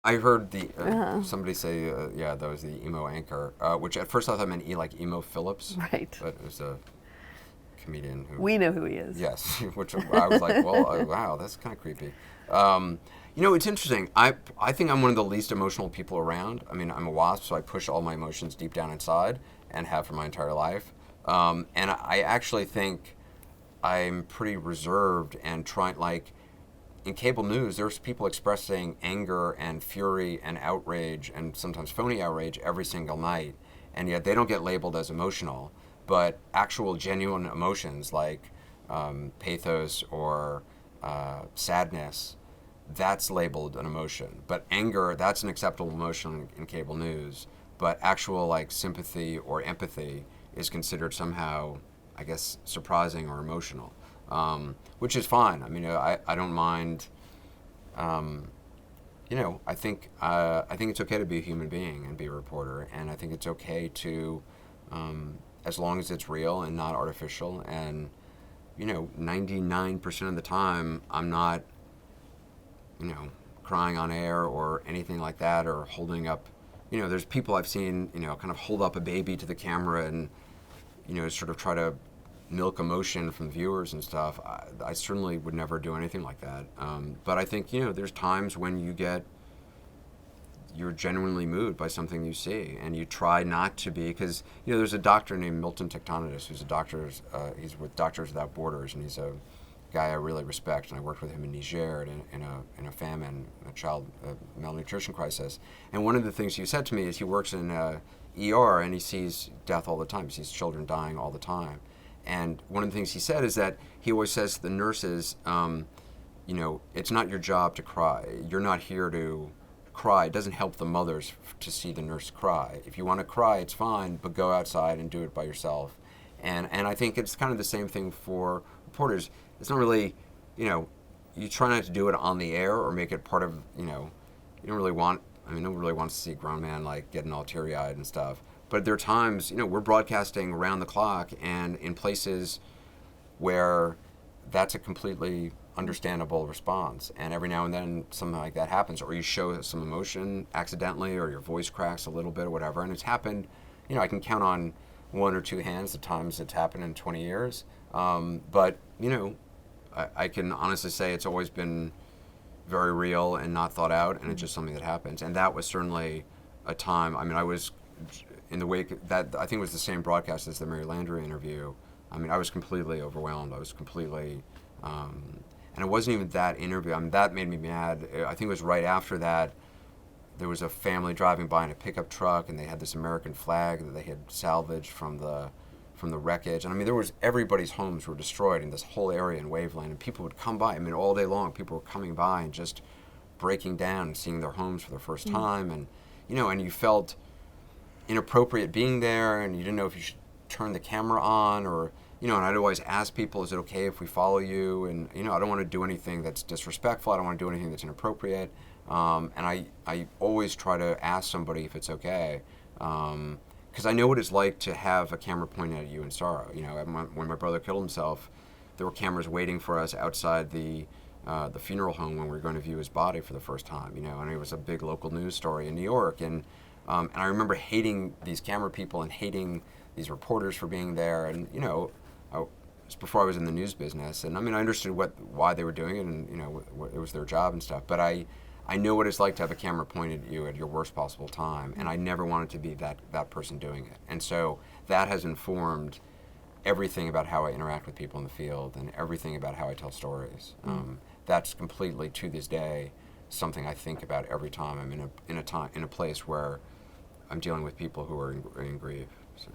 I heard somebody say, that was the Emo Anchor, which at first I thought meant like Emo Phillips. Right. But it was a comedian who... We know who he is. Yes, which I was like, well, wow, that's kind of creepy. It's interesting. I think I'm one of the least emotional people around. I mean, I'm a wasp, so I push all my emotions deep down inside and have for my entire life. And I actually think I'm pretty reserved and trying, like, in cable news, there's people expressing anger and fury and outrage and sometimes phony outrage every single night, and yet they don't get labeled as emotional. But actual genuine emotions like pathos or sadness, that's labeled an emotion. But anger, that's an acceptable emotion in cable news. But actual like sympathy or empathy is considered somehow, I guess, surprising or emotional, which is fine. I mean, I don't mind. I think it's okay to be a human being and be a reporter, and I think it's okay to, as long as it's real and not artificial. And 99% of the time, I'm not, crying on air or anything like that, or holding up. There's people I've seen, kind of hold up a baby to the camera and, sort of try to milk emotion from viewers and stuff. I certainly would never do anything like that. But I think, there's times when you're genuinely moved by something you see, and you try not to be, because, there's a doctor named Milton Tectonitis who's he's with Doctors Without Borders, and he's a guy I really respect, and I worked with him in Niger in a famine, a child malnutrition crisis. And one of the things he said to me is he works in ER and he sees death all the time. He sees children dying all the time. And one of the things he said is that he always says to the nurses, it's not your job to cry. You're not here to cry. It doesn't help the mothers to see the nurse cry. If you want to cry, it's fine, but go outside and do it by yourself. And I think it's kind of the same thing for reporters. It's not really, you try not to do it on the air or make it part of, you don't really want, no one really wants to see a grown man like getting all teary-eyed and stuff. But there are times, we're broadcasting around the clock and in places where that's a completely understandable response. And every now and then something like that happens, or you show some emotion accidentally, or your voice cracks a little bit or whatever. And it's happened, I can count on one or two hands the times it's happened in 20 years. But, I can honestly say it's always been very real and not thought out, and it's just something that happens. And that was certainly a time, I was in the wake, that I think was the same broadcast as the Mary Landry interview. I was completely overwhelmed. I was completely, and it wasn't even that interview. That made me mad. I think it was right after that, there was a family driving by in a pickup truck, and they had this American flag that they had salvaged from the wreckage. And there was, everybody's homes were destroyed in this whole area in Waveland, and people would come by. All day long, people were coming by and just breaking down and seeing their homes for the first time. And, and you felt inappropriate being there, and you didn't know if you should turn the camera on, or, and I'd always ask people, is it okay if we follow you? And, I don't want to do anything that's disrespectful. I don't want to do anything that's inappropriate. And I always try to ask somebody if it's okay. Because I know what it's like to have a camera pointed at you in sorrow. When my brother killed himself, there were cameras waiting for us outside the funeral home when we were going to view his body for the first time. And it was a big local news story in New York. And I remember hating these camera people and hating these reporters for being there. And it's before I was in the news business. And I understood why they were doing it, and it was their job and stuff. But I know what it's like to have a camera pointed at you at your worst possible time, and I never wanted to be that person doing it. And so that has informed everything about how I interact with people in the field and everything about how I tell stories. That's completely, to this day, something I think about every time I'm in a place where I'm dealing with people who are in grief. So.